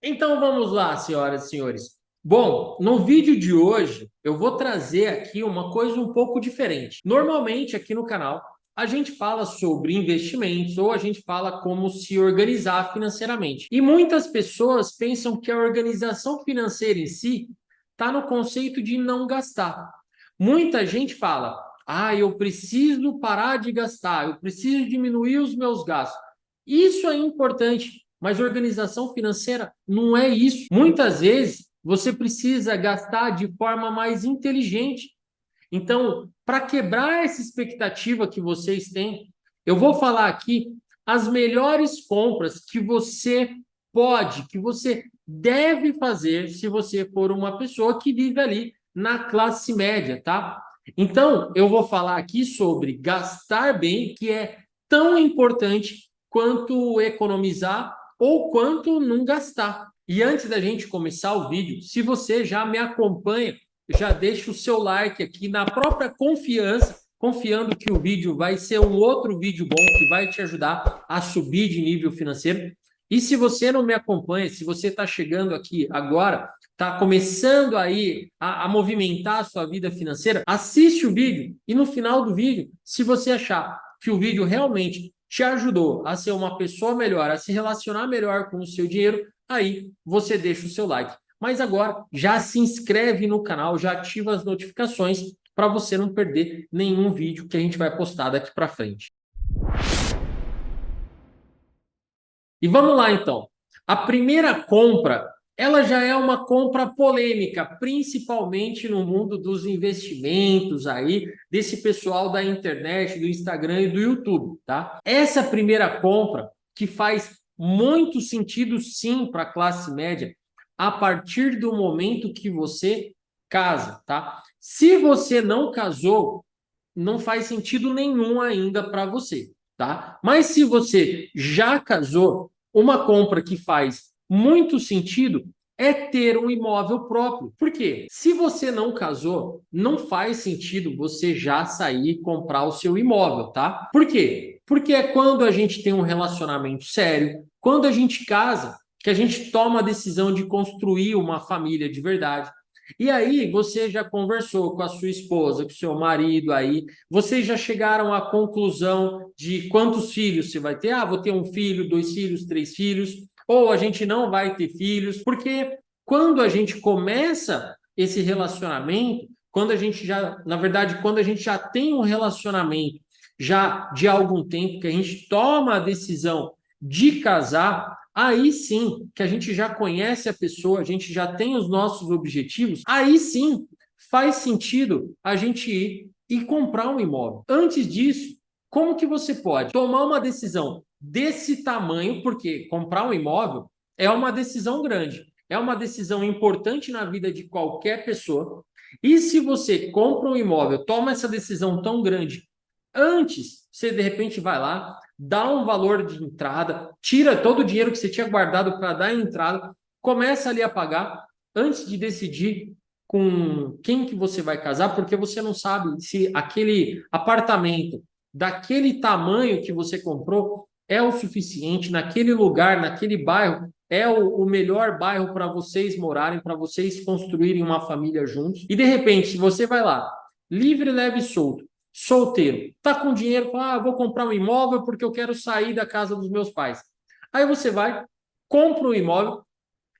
Então vamos lá, senhoras e senhores. Bom, no vídeo de hoje eu vou trazer aqui uma coisa um pouco diferente. Normalmente aqui no canal a gente fala sobre investimentos ou a gente fala como se organizar financeiramente. E muitas pessoas pensam que a organização financeira em si está no conceito de não gastar. Muita gente fala: eu preciso parar de gastar, eu preciso diminuir os meus gastos. Isso é importante. Mas organização financeira não é isso. Muitas vezes você precisa gastar de forma mais inteligente. Então, para quebrar essa expectativa que vocês têm, eu vou falar aqui as melhores compras que você pode, que você deve fazer se você for uma pessoa que vive ali na classe média, tá? Então, eu vou falar aqui sobre gastar bem, que é tão importante quanto economizar ou quanto não gastar. E antes da gente começar o vídeo, se você já me acompanha, já deixa o seu like aqui na própria confiança, confiando que o vídeo vai ser um outro vídeo bom que vai te ajudar a subir de nível financeiro. E se você não me acompanha, se você está chegando aqui agora, está começando aí a movimentar a sua vida financeira, assiste o vídeo e no final do vídeo, se você achar que o vídeo realmente te ajudou a ser uma pessoa melhor, a se relacionar melhor com o seu dinheiro, aí você deixa o seu like. Mas agora já se inscreve no canal, já ativa as notificações para você não perder nenhum vídeo que a gente vai postar daqui para frente. E vamos lá então. A primeira compra, ela já é uma compra polêmica, principalmente no mundo dos investimentos aí, desse pessoal da internet, do Instagram e do YouTube, tá? Essa primeira compra que faz muito sentido sim para a classe média, a partir do momento que você casa, tá? Se você não casou, não faz sentido nenhum ainda para você, tá? Mas se você já casou, uma compra que faz muito sentido é ter um imóvel próprio. Por quê? Se você não casou, não faz sentido você já sair e comprar o seu imóvel, tá? Por quê? Porque é quando a gente tem um relacionamento sério, quando a gente casa, que a gente toma a decisão de construir uma família de verdade. E aí, você já conversou com a sua esposa, com o seu marido aí, vocês já chegaram à conclusão de quantos filhos você vai ter? Vou ter um filho, dois filhos, três filhos, ou a gente não vai ter filhos, porque quando a gente começa esse relacionamento, quando a gente já, na verdade, quando a gente já tem um relacionamento já de algum tempo, que a gente toma a decisão de casar, aí sim que a gente já conhece a pessoa, a gente já tem os nossos objetivos, aí sim faz sentido a gente ir e comprar um imóvel. Antes disso, como que você pode tomar uma decisão desse tamanho? Porque comprar um imóvel é uma decisão grande, é uma decisão importante na vida de qualquer pessoa. E se você compra um imóvel, toma essa decisão tão grande antes, você de repente vai lá, dá um valor de entrada, tira todo o dinheiro que você tinha guardado para dar entrada, começa ali a pagar antes de decidir com quem que você vai casar, porque você não sabe se aquele apartamento daquele tamanho que você comprou é o suficiente naquele lugar, naquele bairro, é o melhor bairro para vocês morarem, para vocês construírem uma família juntos. E de repente, se você vai lá, livre, leve e solto, solteiro, tá com dinheiro, fala, vou comprar um imóvel porque eu quero sair da casa dos meus pais. Aí você vai, compra um imóvel,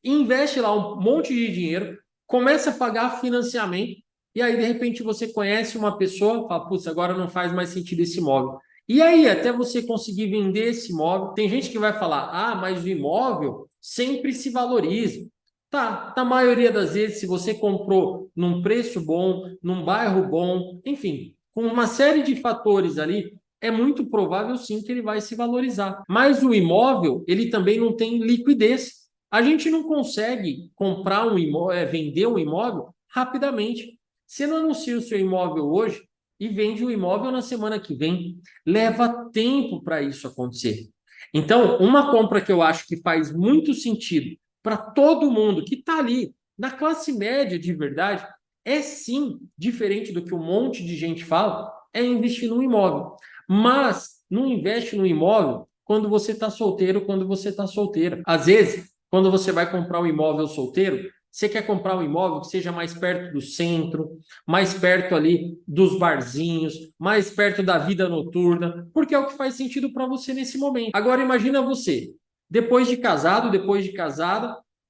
investe lá um monte de dinheiro, começa a pagar financiamento, e aí, de repente, você conhece uma pessoa, fala, putz, agora não faz mais sentido esse imóvel. E aí, até você conseguir vender esse imóvel, tem gente que vai falar, mas o imóvel sempre se valoriza. Tá, na maioria das vezes, se você comprou num preço bom, num bairro bom, enfim, com uma série de fatores ali, é muito provável sim que ele vai se valorizar. Mas o imóvel, ele também não tem liquidez. A gente não consegue comprar um imóvel, vender um imóvel rapidamente. Você não anuncia o seu imóvel hoje e vende o imóvel na semana que vem. Leva tempo para isso acontecer. Então, uma compra que eu acho que faz muito sentido para todo mundo que está ali na classe média de verdade, é sim diferente do que um monte de gente fala, é investir no imóvel. Mas não investe no imóvel quando você está solteiro, quando você está solteira. Às vezes, quando você vai comprar um imóvel solteiro, você quer comprar um imóvel que seja mais perto do centro, mais perto ali dos barzinhos, mais perto da vida noturna, porque é o que faz sentido para você nesse momento. Agora imagina você, depois de casada,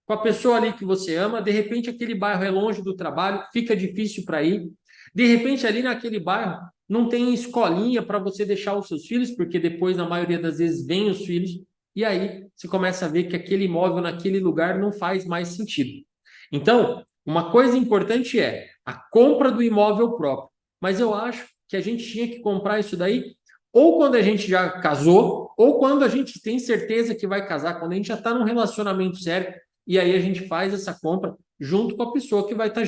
com a pessoa ali que você ama, de repente aquele bairro é longe do trabalho, fica difícil para ir. De repente ali naquele bairro não tem escolinha para você deixar os seus filhos, porque depois, na maioria das vezes, vêm os filhos, e aí você começa a ver que aquele imóvel naquele lugar não faz mais sentido. Então, uma coisa importante é a compra do imóvel próprio. Mas eu acho que a gente tinha que comprar isso daí ou quando a gente já casou, ou quando a gente tem certeza que vai casar, quando a gente já está num relacionamento sério, e aí a gente faz essa compra junto com a pessoa que vai estar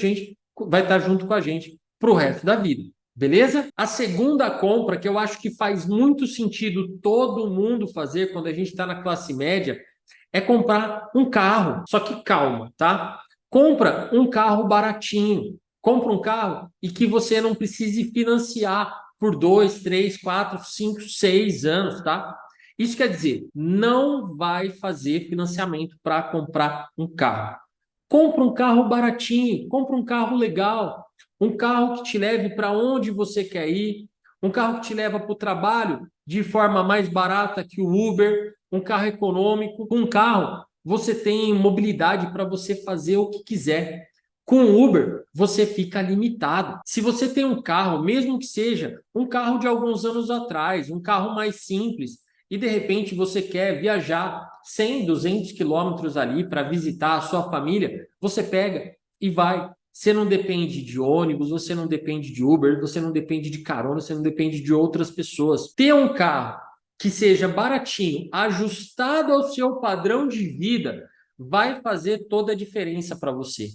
junto com a gente para o resto da vida. Beleza? A segunda compra, que eu acho que faz muito sentido todo mundo fazer quando a gente está na classe média, é comprar um carro. Só que calma, tá? Compra um carro baratinho. Compra um carro e que você não precise financiar por 2, 3, 4, 5, 6 anos, tá? Isso quer dizer, não vai fazer financiamento para comprar um carro. Compra um carro baratinho, compra um carro legal, um carro que te leve para onde você quer ir, um carro que te leva para o trabalho de forma mais barata que o Uber, um carro econômico. Com um carro, você tem mobilidade para você fazer o que quiser. Com o Uber, você fica limitado. Se você tem um carro, mesmo que seja um carro de alguns anos atrás, um carro mais simples, e de repente você quer viajar 100, 200 quilômetros ali para visitar a sua família, você pega e vai. Você não depende de ônibus, você não depende de Uber, você não depende de carona, você não depende de outras pessoas. Ter um carro que seja baratinho, ajustado ao seu padrão de vida, vai fazer toda a diferença para você.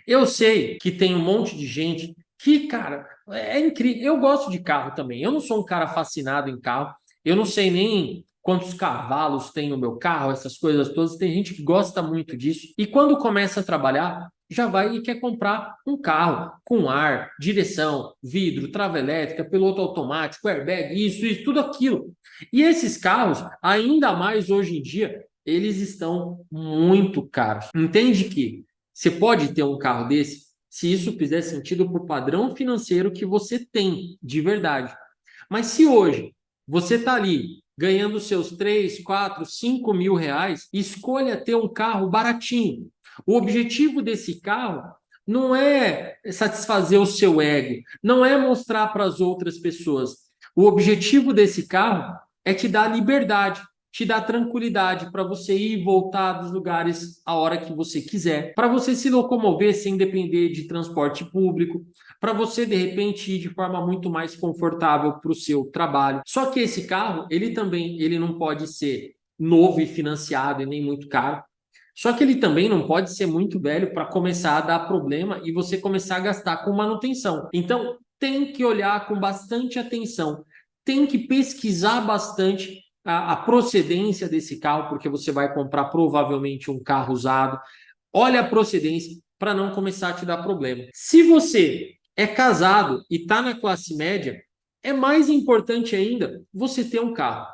Eu sei que tem um monte de gente que, cara, é incrível. Eu gosto de carro também. Eu não sou um cara fascinado em carro. Eu não sei nem quantos cavalos tem o meu carro, essas coisas todas. Tem gente que gosta muito disso. E quando começa a trabalhar, já vai e quer comprar um carro com ar, direção, vidro, trava elétrica, piloto automático, airbag, isso, tudo aquilo. E esses carros, ainda mais hoje em dia, eles estão muito caros. Entende que você pode ter um carro desse se isso fizer sentido para o padrão financeiro que você tem de verdade. Mas se hoje você está ali ganhando seus 3, 4, 5 mil reais, escolha ter um carro baratinho. O objetivo desse carro não é satisfazer o seu ego, não é mostrar para as outras pessoas. O objetivo desse carro é te dar liberdade, te dar tranquilidade para você ir e voltar dos lugares a hora que você quiser, para você se locomover sem depender de transporte público, para você de repente ir de forma muito mais confortável para o seu trabalho. Só que esse carro, ele não pode ser novo e financiado e nem muito caro. Só que ele também não pode ser muito velho para começar a dar problema e você começar a gastar com manutenção. Então, tem que olhar com bastante atenção, tem que pesquisar bastante a procedência desse carro, porque você vai comprar provavelmente um carro usado. Olha a procedência para não começar a te dar problema. Se você é casado e está na classe média, é mais importante ainda você ter um carro.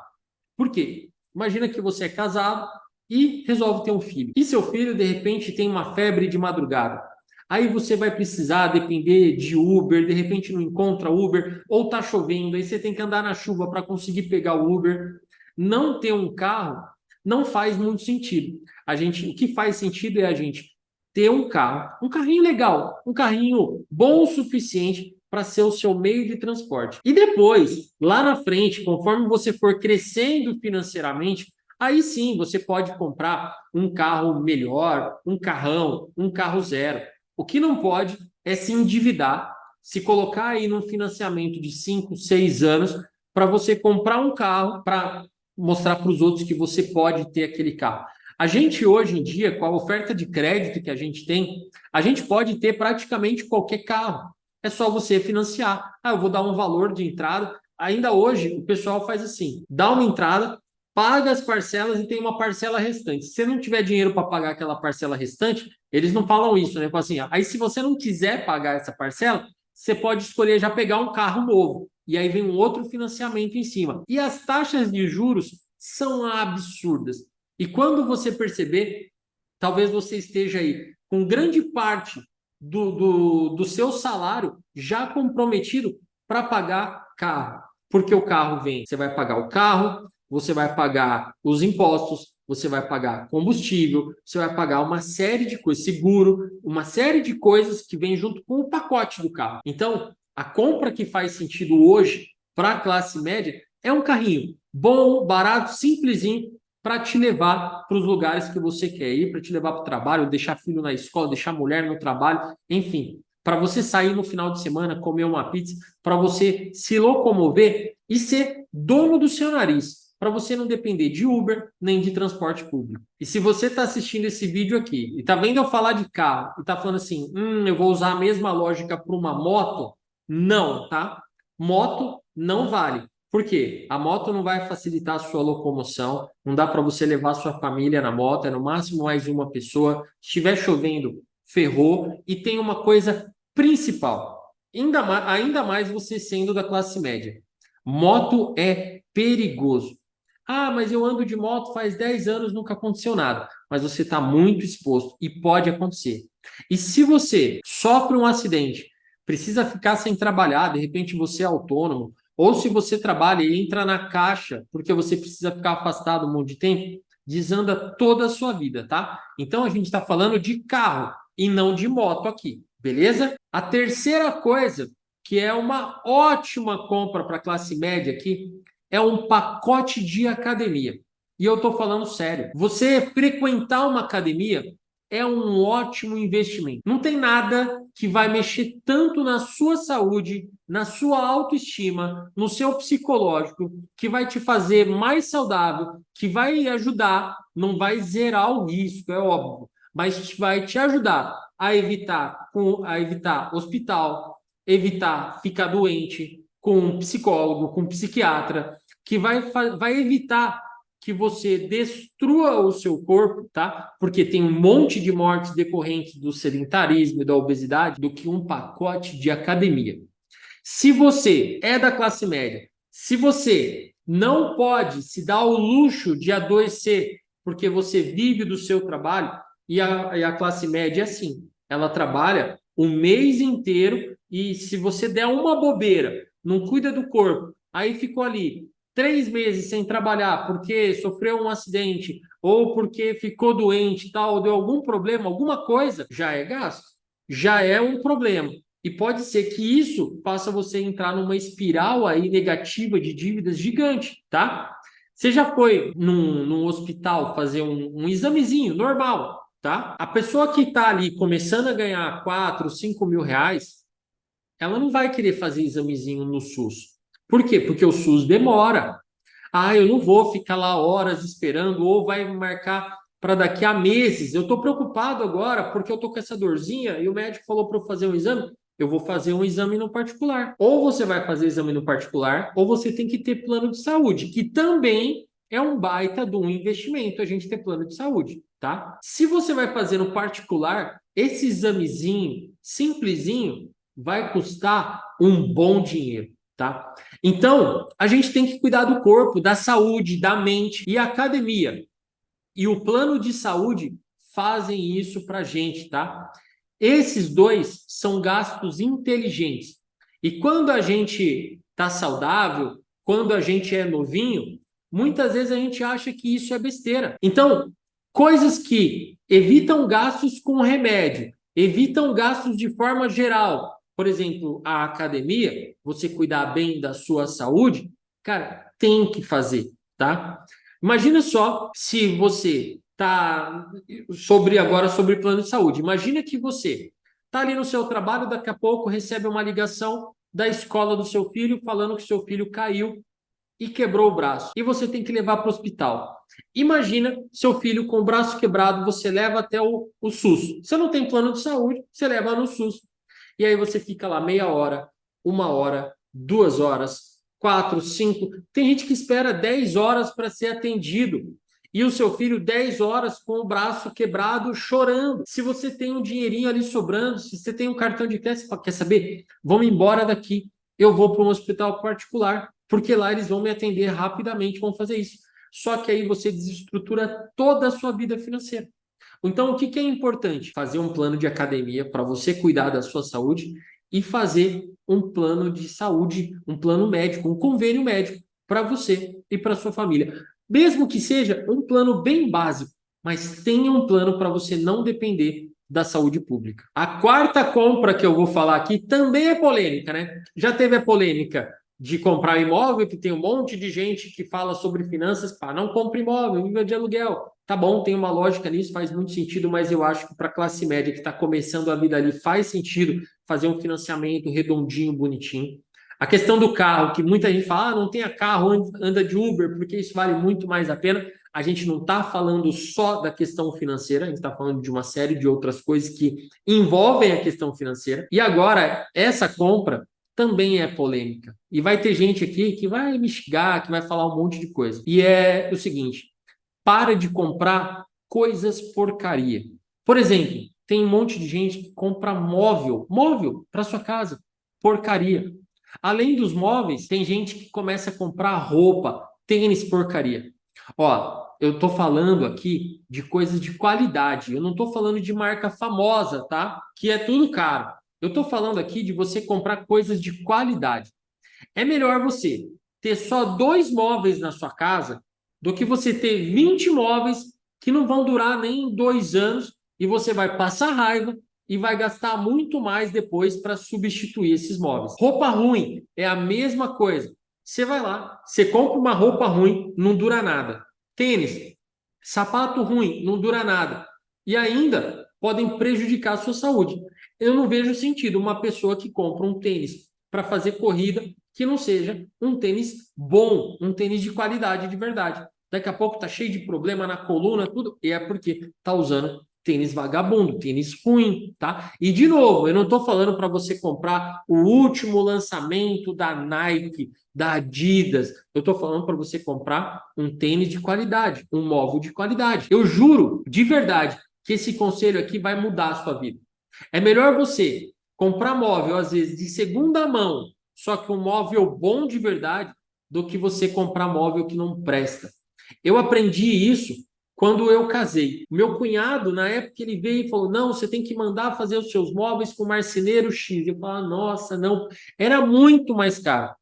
Por quê? Imagina que você é casado e resolve ter um filho. E seu filho, de repente, tem uma febre de madrugada. Aí você vai precisar depender de Uber, de repente não encontra Uber, ou tá chovendo, aí você tem que andar na chuva para conseguir pegar o Uber. Não ter um carro não faz muito sentido. O que faz sentido é a gente ter um carro, um carrinho legal, um carrinho bom o suficiente para ser o seu meio de transporte. E depois, lá na frente, conforme você for crescendo financeiramente, aí sim você pode comprar um carro melhor, um carrão, um carro zero. O que não pode é se endividar, se colocar aí num financiamento de 5, 6 anos para você comprar um carro para mostrar para os outros que você pode ter aquele carro. A gente hoje em dia, com a oferta de crédito que a gente tem, a gente pode ter praticamente qualquer carro. É só você financiar. Ah, eu vou dar um valor de entrada. Ainda hoje, o pessoal faz assim: dá uma entrada, paga as parcelas e tem uma parcela restante. Se você não tiver dinheiro para pagar aquela parcela restante, eles não falam isso, né? Falam assim, aí se você não quiser pagar essa parcela, você pode escolher já pegar um carro novo. E aí vem um outro financiamento em cima. E as taxas de juros são absurdas. E quando você perceber, Talvez você esteja aí com grande parte do seu salário já comprometido para pagar carro. Porque o carro vem, você vai pagar o carro, você vai pagar os impostos, você vai pagar combustível, você vai pagar uma série de coisas, seguro, uma série de coisas que vem junto com o pacote do carro. Então, a compra que faz sentido hoje para a classe média é um carrinho bom, barato, simplesinho, para te levar para os lugares que você quer ir, para te levar para o trabalho, deixar filho na escola, deixar mulher no trabalho, enfim, para você sair no final de semana, comer uma pizza, para você se locomover e ser dono do seu nariz, para você não depender de Uber nem de transporte público. E se você está assistindo esse vídeo aqui e está vendo eu falar de carro e está falando assim, eu vou usar a mesma lógica para uma moto, não, tá? Moto não vale. Por quê? A moto não vai facilitar a sua locomoção, não dá para você levar a sua família na moto, é no máximo mais uma pessoa. Se estiver chovendo, ferrou. E tem uma coisa principal, ainda mais você sendo da classe média. Moto é perigoso. Ah, mas eu ando de moto faz 10 anos, nunca aconteceu nada. Mas você está muito exposto e pode acontecer. E se você sofre um acidente, precisa ficar sem trabalhar, de repente você é autônomo, ou se você trabalha e entra na caixa porque você precisa ficar afastado um monte de tempo, desanda toda a sua vida, tá? Então a gente está falando de carro e não de moto aqui, beleza? A terceira coisa, que é uma ótima compra para a classe média aqui, é um pacote de academia. E eu estou falando sério. Você frequentar uma academia é um ótimo investimento. Não tem nada que vai mexer tanto na sua saúde, na sua autoestima, no seu psicológico, que vai te fazer mais saudável, que vai ajudar, não vai zerar o risco, é óbvio, mas vai te ajudar a evitar hospital, evitar ficar doente com um psicólogo, com um psiquiatra, que vai evitar que você destrua o seu corpo, tá? Porque tem um monte de mortes decorrentes do sedentarismo e da obesidade do que um pacote de academia. Se você é da classe média, se você não pode se dar o luxo de adoecer porque você vive do seu trabalho, e a classe média é assim, ela trabalha o mês inteiro e se você der uma bobeira, não cuida do corpo, aí ficou ali 3 meses sem trabalhar porque sofreu um acidente ou porque ficou doente, tal, deu algum problema, alguma coisa, já é gasto, já é um problema. E pode ser que isso faça você entrar numa espiral aí negativa de dívidas gigante, tá? Você já foi num hospital fazer um examezinho normal, tá? A pessoa que está ali começando a ganhar 4, 5 mil reais, ela não vai querer fazer examezinho no SUS. Por quê? Porque o SUS demora. Ah, eu não vou ficar lá horas esperando, ou vai marcar para daqui a meses. Eu estou preocupado agora porque eu estou com essa dorzinha e o médico falou para eu fazer um exame. Eu vou fazer um exame no particular. Ou você vai fazer exame no particular, ou você tem que ter plano de saúde, que também é um baita de um investimento a gente ter plano de saúde, tá? Se você vai fazer no particular, esse examezinho simplesinho vai custar um bom dinheiro, tá? Então, a gente tem que cuidar do corpo, da saúde, da mente e a academia. E o plano de saúde fazem isso para a gente, tá? Esses dois são gastos inteligentes. E quando a gente está saudável, quando a gente é novinho, muitas vezes a gente acha que isso é besteira. Então, coisas que evitam gastos com remédio, evitam gastos de forma geral. Por exemplo, a academia, você cuidar bem da sua saúde, cara, tem que fazer, tá? Imagina só se você tá sobre plano de saúde. Imagina que você tá ali no seu trabalho, daqui a pouco recebe uma ligação da escola do seu filho falando que seu filho caiu e quebrou o braço e você tem que levar para o hospital. Imagina seu filho com o braço quebrado, você leva até o SUS. Você não tem plano de saúde, você leva no SUS. E aí você fica lá meia hora, 1 hora, 2 horas, 4, 5. Tem gente que espera 10 horas para ser atendido. E o seu filho 10 horas com o braço quebrado, chorando. Se você tem um dinheirinho ali sobrando, se você tem um cartão de crédito, você fala, quer saber? Vamos embora daqui. Eu vou para um hospital particular, porque lá eles vão me atender rapidamente, vão fazer isso. Só que aí você desestrutura toda a sua vida financeira. Então, o que que é importante? Fazer um plano de academia para você cuidar da sua saúde e fazer um plano de saúde, um plano médico, um convênio médico para você e para sua família. Mesmo que seja um plano bem básico, mas tenha um plano para você não depender da saúde pública. A quarta compra que eu vou falar aqui também é polêmica, né? Já teve a polêmica de comprar imóvel, que tem um monte de gente que fala sobre finanças, pá, não compre imóvel, viva de aluguel. Tá bom, tem uma lógica nisso, faz muito sentido, mas eu acho que para a classe média que está começando a vida ali faz sentido fazer um financiamento redondinho, bonitinho. A questão do carro, que muita gente fala, não tenha carro, anda de Uber, porque isso vale muito mais a pena. A gente não está falando só da questão financeira, a gente está falando de uma série de outras coisas que envolvem a questão financeira. E agora, essa compra também é polêmica. E vai ter gente aqui que vai me xingar, que vai falar um monte de coisa. E é o seguinte: para de comprar coisas porcaria. Por exemplo, tem um monte de gente que compra móvel para sua casa, porcaria. Além dos móveis, tem gente que começa a comprar roupa, tênis porcaria. Ó, eu tô falando aqui de coisas de qualidade. Eu não tô falando de marca famosa, tá? Que é tudo caro. Eu tô falando aqui de você comprar coisas de qualidade. É melhor você ter só 2 móveis na sua casa do que você ter 20 móveis que não vão durar nem 2 anos e você vai passar raiva e vai gastar muito mais depois para substituir esses móveis. Roupa ruim é a mesma coisa. Você vai lá, você compra uma roupa ruim, não dura nada. Tênis, sapato ruim, não dura nada. E ainda podem prejudicar a sua saúde. Eu não vejo sentido uma pessoa que compra um tênis para fazer corrida que não seja um tênis bom, um tênis de qualidade de verdade. Daqui a pouco tá cheio de problema na coluna, tudo, e é porque tá usando tênis vagabundo, tênis ruim, tá? E de novo, eu não tô falando para você comprar o último lançamento da Nike, da Adidas. Eu tô falando para você comprar um tênis de qualidade, um móvel de qualidade. Eu juro, de verdade, que esse conselho aqui vai mudar a sua vida. É melhor você comprar móvel, às vezes, de segunda mão, só que um móvel bom de verdade, do que você comprar móvel que não presta. Eu aprendi isso quando eu casei. Meu cunhado, na época, ele veio e falou: não, você tem que mandar fazer os seus móveis com marceneiro X. Eu falei: nossa, não. Era muito mais caro.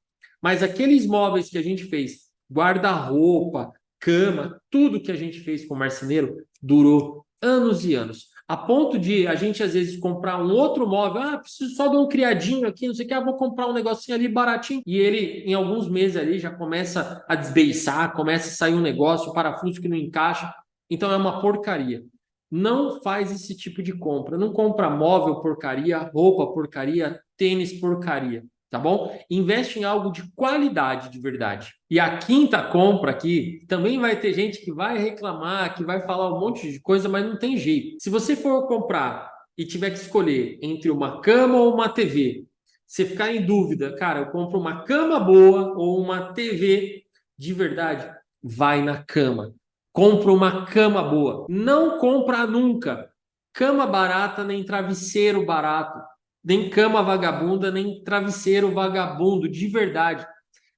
Mas aqueles móveis que a gente fez, guarda-roupa, cama, tudo que a gente fez com marceneiro, durou anos e anos. A ponto de a gente, às vezes, comprar um outro móvel. Ah, preciso só de um criadinho aqui, não sei o que. Ah, vou comprar um negocinho ali baratinho. E ele, em alguns meses ali, já começa a desbeiçar, começa a sair um negócio, um parafuso que não encaixa. Então, é uma porcaria. Não faz esse tipo de compra. Não compra móvel porcaria, roupa porcaria, tênis porcaria. Tá bom? Investe em algo de qualidade de verdade. E a quinta compra aqui, também vai ter gente que vai reclamar, que vai falar um monte de coisa, mas não tem jeito. Se você for comprar e tiver que escolher entre uma cama ou uma TV, você ficar em dúvida, cara, eu compro uma cama boa ou uma TV de verdade, vai na cama. Compra uma cama boa. Não compra nunca cama barata nem travesseiro barato, nem cama vagabunda, nem travesseiro vagabundo, de verdade.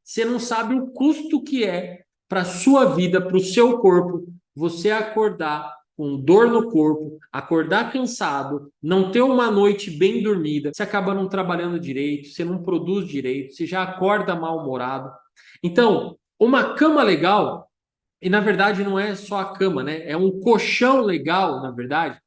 Você não sabe o custo que é para a sua vida, para o seu corpo, você acordar com dor no corpo, acordar cansado, não ter uma noite bem dormida, você acaba não trabalhando direito, você não produz direito, você já acorda mal-humorado. Então, uma cama legal, e na verdade não é só a cama, né? É um colchão legal, na verdade,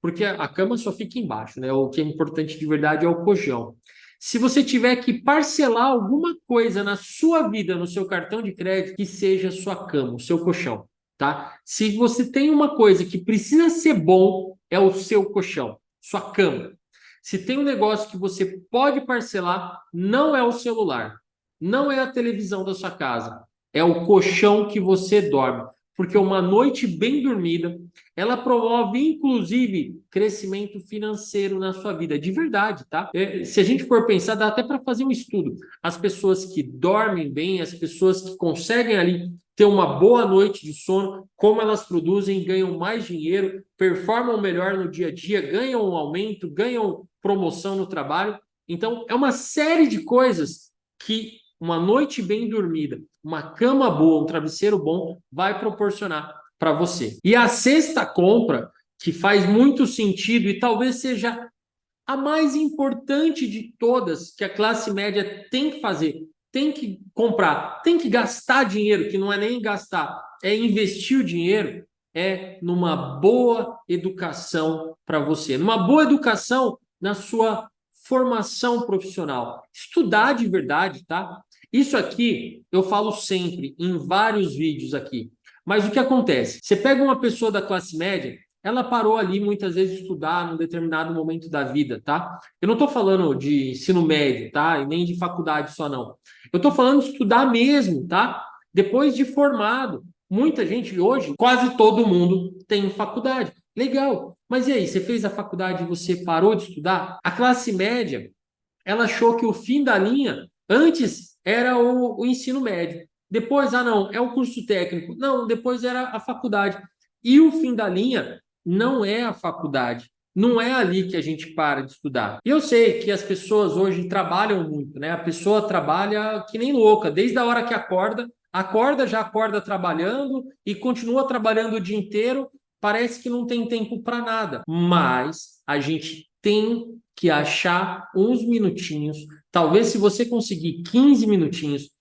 porque a cama só fica embaixo, né? O que é importante de verdade é o colchão. Se você tiver que parcelar alguma coisa na sua vida, no seu cartão de crédito, que seja a sua cama, o seu colchão, tá? Se você tem uma coisa que precisa ser bom, é o seu colchão, sua cama. Se tem um negócio que você pode parcelar, não é o celular, não é a televisão da sua casa, é o colchão que você dorme. Porque uma noite bem dormida, ela promove, inclusive, crescimento financeiro na sua vida, de verdade, tá? Se a gente for pensar, dá até para fazer um estudo. As pessoas que dormem bem, as pessoas que conseguem ali ter uma boa noite de sono, como elas produzem, ganham mais dinheiro, performam melhor no dia a dia, ganham um aumento, ganham promoção no trabalho. Então, é uma série de coisas que uma noite bem dormida, uma cama boa, um travesseiro bom vai proporcionar para você. E a sexta compra, que faz muito sentido e talvez seja a mais importante de todas que a classe média tem que fazer, tem que comprar, tem que gastar dinheiro, que não é nem gastar, é investir o dinheiro, é numa boa educação para você, numa boa educação na sua formação profissional. Estudar de verdade, tá? Isso aqui eu falo sempre em vários vídeos aqui. Mas o que acontece? Você pega uma pessoa da classe média, ela parou ali muitas vezes de estudar num determinado momento da vida, tá? Eu não estou falando de ensino médio, tá? E nem de faculdade só, não. Eu estou falando de estudar mesmo, tá? Depois de formado. Muita gente hoje, quase todo mundo tem faculdade. Legal. Mas e aí, você fez a faculdade e você parou de estudar? A classe média, ela achou que o fim da linha antes era o ensino médio. Depois, não, é o curso técnico. Não, depois era a faculdade. E o fim da linha não é a faculdade. Não é ali que a gente para de estudar. E eu sei que as pessoas hoje trabalham muito, né? A pessoa trabalha que nem louca, desde a hora que acorda, já acorda trabalhando e continua trabalhando o dia inteiro. Parece que não tem tempo para nada. Mas a gente tem que achar uns minutinhos, talvez se você conseguir 15 minutinhos,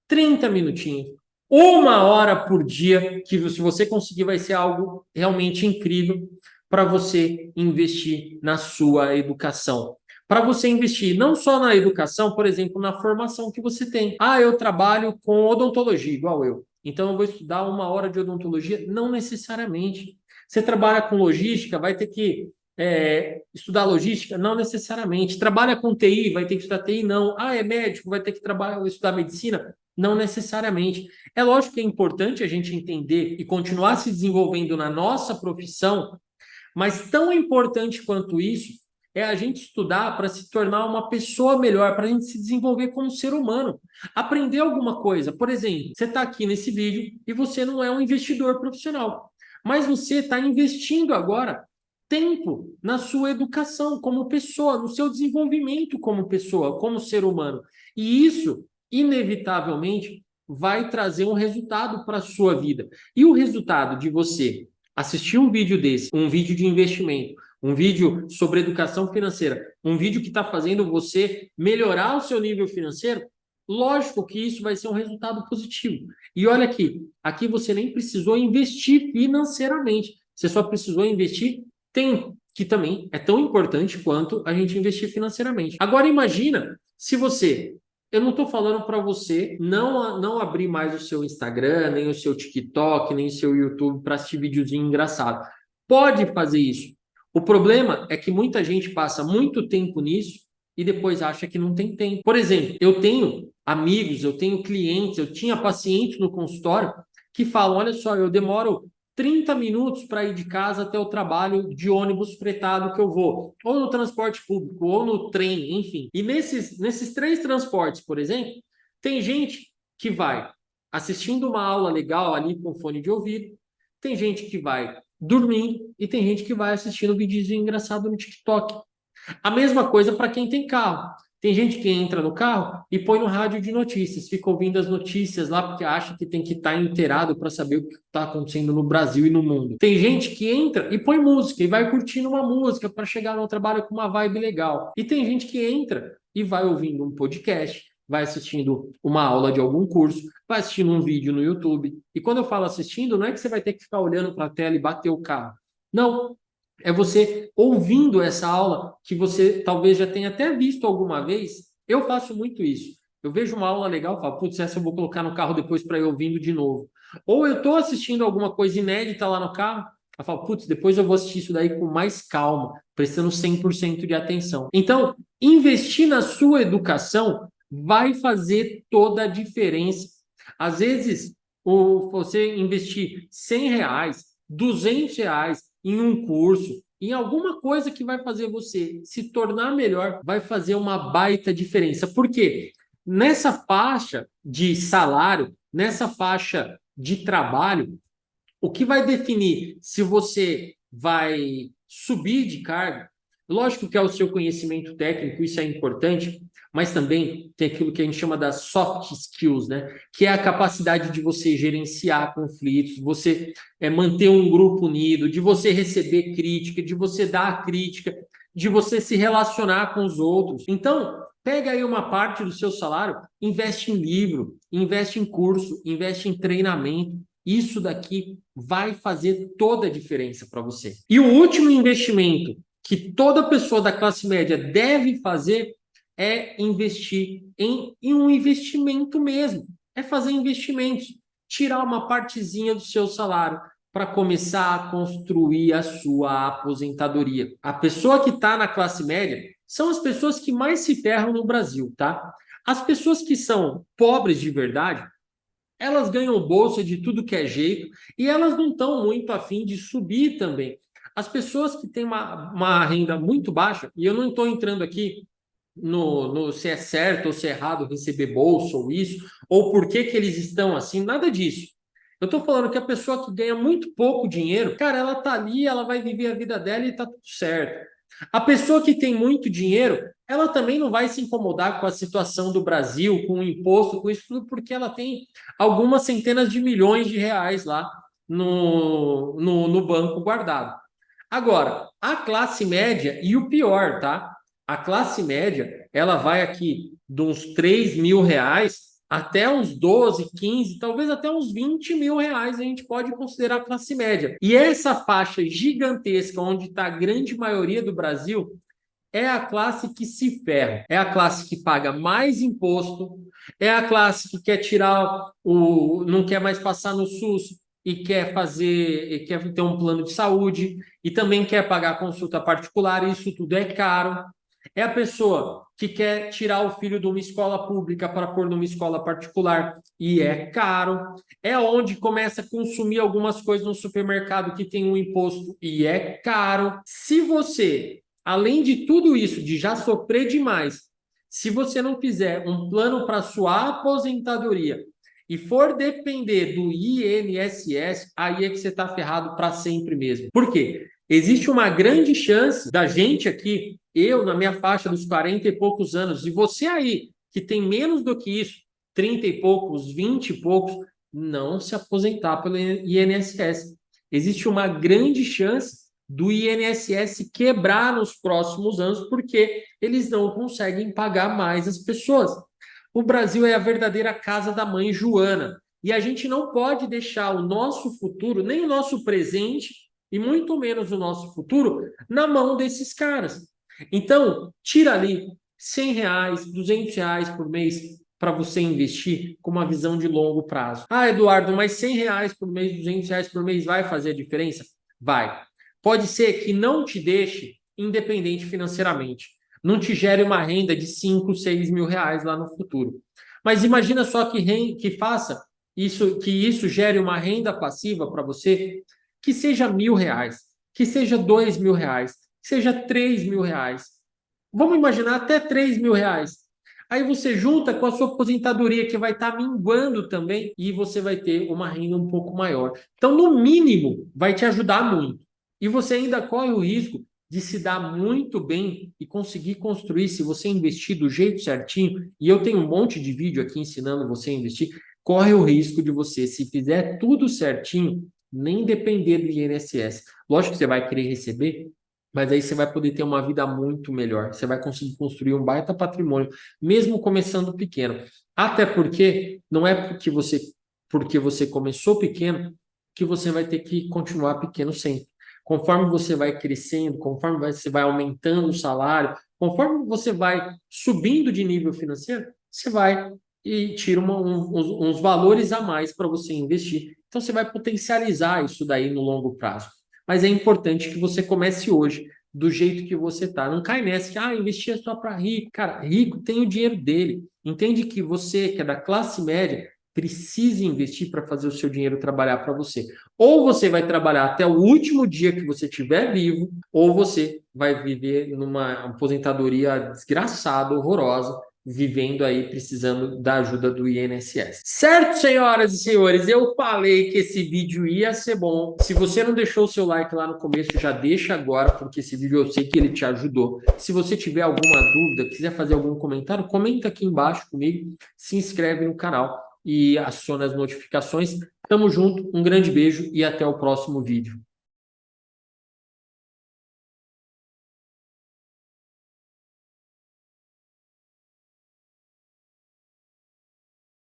30 minutinhos, 1 hora por dia, que se você conseguir vai ser algo realmente incrível para você investir na sua educação. Para você investir não só na educação, por exemplo, na formação que você tem. Eu trabalho com odontologia, igual eu. Então eu vou estudar 1 hora de odontologia? Não necessariamente. Você trabalha com logística, vai ter que estudar logística? Não necessariamente. Trabalha com TI, vai ter que estudar TI? Não. É médico, vai ter que estudar medicina? Não necessariamente. É lógico que é importante a gente entender e continuar se desenvolvendo na nossa profissão, mas tão importante quanto isso é a gente estudar para se tornar uma pessoa melhor, para a gente se desenvolver como ser humano. Aprender alguma coisa. Por exemplo, você está aqui nesse vídeo e você não é um investidor profissional, mas você está investindo agora tempo na sua educação como pessoa, no seu desenvolvimento como pessoa, como ser humano. E isso, inevitavelmente, vai trazer um resultado para a sua vida. E o resultado de você assistir um vídeo desse, um vídeo de investimento, um vídeo sobre educação financeira, um vídeo que está fazendo você melhorar o seu nível financeiro, lógico que isso vai ser um resultado positivo. E olha aqui você nem precisou investir financeiramente, você só precisou investir tempo, que também é tão importante quanto a gente investir financeiramente. Agora imagina se você, eu não estou falando para você não abrir mais o seu Instagram, nem o seu TikTok, nem o seu YouTube para assistir videozinho engraçado. Pode fazer isso. O problema é que muita gente passa muito tempo nisso e depois acha que não tem tempo. Por exemplo, eu tenho amigos, eu tenho clientes, eu tinha pacientes no consultório que falam, olha só, eu demoro 30 minutos para ir de casa até o trabalho de ônibus fretado que eu vou, ou no transporte público, ou no trem, enfim. E nesses 3 transportes, por exemplo, tem gente que vai assistindo uma aula legal ali com fone de ouvido, tem gente que vai dormindo e tem gente que vai assistindo vídeos engraçado no TikTok. A mesma coisa para quem tem carro. Tem gente que entra no carro e põe no rádio de notícias, fica ouvindo as notícias lá porque acha que tem que estar inteirado para saber o que está acontecendo no Brasil e no mundo. Tem gente que entra e põe música e vai curtindo uma música para chegar no trabalho com uma vibe legal. E tem gente que entra e vai ouvindo um podcast, vai assistindo uma aula de algum curso, vai assistindo um vídeo no YouTube. E quando eu falo assistindo, não é que você vai ter que ficar olhando para a tela e bater o carro. Não, é você ouvindo essa aula que você talvez já tenha até visto alguma vez. Eu faço muito isso. Eu vejo uma aula legal, falo, putz, essa eu vou colocar no carro depois para ir ouvindo de novo. Ou eu estou assistindo alguma coisa inédita lá no carro, eu falo, putz, depois eu vou assistir isso daí com mais calma, prestando 100% de atenção. Então, investir na sua educação vai fazer toda a diferença. Às vezes, você investir R$ 100, R$ 200 em um curso, em alguma coisa que vai fazer você se tornar melhor, vai fazer uma baita diferença. Por quê? Nessa faixa de salário, nessa faixa de trabalho, o que vai definir se você vai subir de cargo, Lógico que é o seu conhecimento técnico, isso é importante, mas também tem aquilo que a gente chama das soft skills, né? Que é a capacidade de você gerenciar conflitos, você manter um grupo unido, de você receber crítica, de você dar crítica, de você se relacionar com os outros. Então, pega aí uma parte do seu salário, investe em livro, investe em curso, investe em treinamento. Isso daqui vai fazer toda a diferença para você. E o último investimento que toda pessoa da classe média deve fazer é investir em um investimento mesmo. É fazer investimentos. Tirar uma partezinha do seu salário para começar a construir a sua aposentadoria. A pessoa que está na classe média são as pessoas que mais se ferram no Brasil, tá? As pessoas que são pobres de verdade, elas ganham bolsa de tudo que é jeito e elas não estão muito afim de subir também. As pessoas que têm uma renda muito baixa, e eu não estou entrando aqui no se é certo ou se é errado receber bolsa ou isso, ou por que que eles estão assim, nada disso. Eu estou falando que a pessoa que ganha muito pouco dinheiro, cara, ela tá ali, ela vai viver a vida dela e tá tudo certo. A pessoa que tem muito dinheiro, ela também não vai se incomodar com a situação do Brasil, com o imposto, com isso tudo, porque ela tem algumas centenas de milhões de reais lá no banco guardado. Agora, a classe média, e o pior, tá? A classe média, ela vai aqui de uns 3 mil reais até uns 12, 15, talvez até uns 20 mil reais a gente pode considerar classe média. E essa faixa gigantesca, onde está a grande maioria do Brasil, é a classe que se ferra, é a classe que paga mais imposto, é a classe que quer tirar não quer mais passar no SUS e quer fazer, e quer ter um plano de saúde e também quer pagar consulta particular, isso tudo é caro. É a pessoa que quer tirar o filho de uma escola pública para pôr numa escola particular e é caro. É onde começa a consumir algumas coisas no supermercado que tem um imposto e é caro. Se você, além de tudo isso, de já sofrer demais, se você não fizer um plano para sua aposentadoria e for depender do INSS, aí é que você está ferrado para sempre mesmo. Por quê? Existe uma grande chance da gente aqui, eu na minha faixa dos 40 e poucos anos, e você aí, que tem menos do que isso, 30 e poucos, 20 e poucos, não se aposentar pelo INSS. Existe uma grande chance do INSS quebrar nos próximos anos, porque eles não conseguem pagar mais as pessoas. O Brasil é a verdadeira casa da mãe Joana, e a gente não pode deixar o nosso futuro, nem o nosso presente, e muito menos o nosso futuro, na mão desses caras. Então, tira ali 100 reais, 200 reais por mês para você investir com uma visão de longo prazo. Ah, Eduardo, mas 100 reais por mês, 200 reais por mês vai fazer a diferença? Vai. Pode ser que não te deixe independente financeiramente. Não te gere uma renda de 5, 6 mil reais lá no futuro. Mas imagina só que faça isso, que isso gere uma renda passiva para você que seja 1.000 reais, que seja 2.000 reais, que seja 3.000 reais. Vamos imaginar até 3.000 reais. Aí você junta com a sua aposentadoria, que vai estar minguando também, e você vai ter uma renda um pouco maior. Então, no mínimo, vai te ajudar muito. E você ainda corre o risco de se dar muito bem e conseguir construir, se você investir do jeito certinho, e eu tenho um monte de vídeo aqui ensinando você a investir, corre o risco de você, se fizer tudo certinho, nem depender do INSS. Lógico que você vai querer receber, mas aí você vai poder ter uma vida muito melhor. Você vai conseguir construir um baita patrimônio, mesmo começando pequeno. Até porque não é porque você começou pequeno que você vai ter que continuar pequeno sempre. Conforme você vai crescendo, conforme você vai aumentando o salário, conforme você vai subindo de nível financeiro, você vai e tira uns valores a mais para você investir. Então, você vai potencializar isso daí no longo prazo. Mas é importante que você comece hoje, do jeito que você está. Não cai nessa que, investir é só para rico. Cara, rico tem o dinheiro dele. Entende que você, que é da classe média, precisa investir para fazer o seu dinheiro trabalhar para você. Ou você vai trabalhar até o último dia que você estiver vivo, ou você vai viver numa aposentadoria desgraçada, horrorosa, vivendo aí, precisando da ajuda do INSS. Certo, senhoras e senhores? Eu falei que esse vídeo ia ser bom. Se você não deixou o seu like lá no começo, já deixa agora, porque esse vídeo eu sei que ele te ajudou. Se você tiver alguma dúvida, quiser fazer algum comentário, comenta aqui embaixo comigo, se inscreve no canal e aciona as notificações. Tamo junto, um grande beijo e até o próximo vídeo.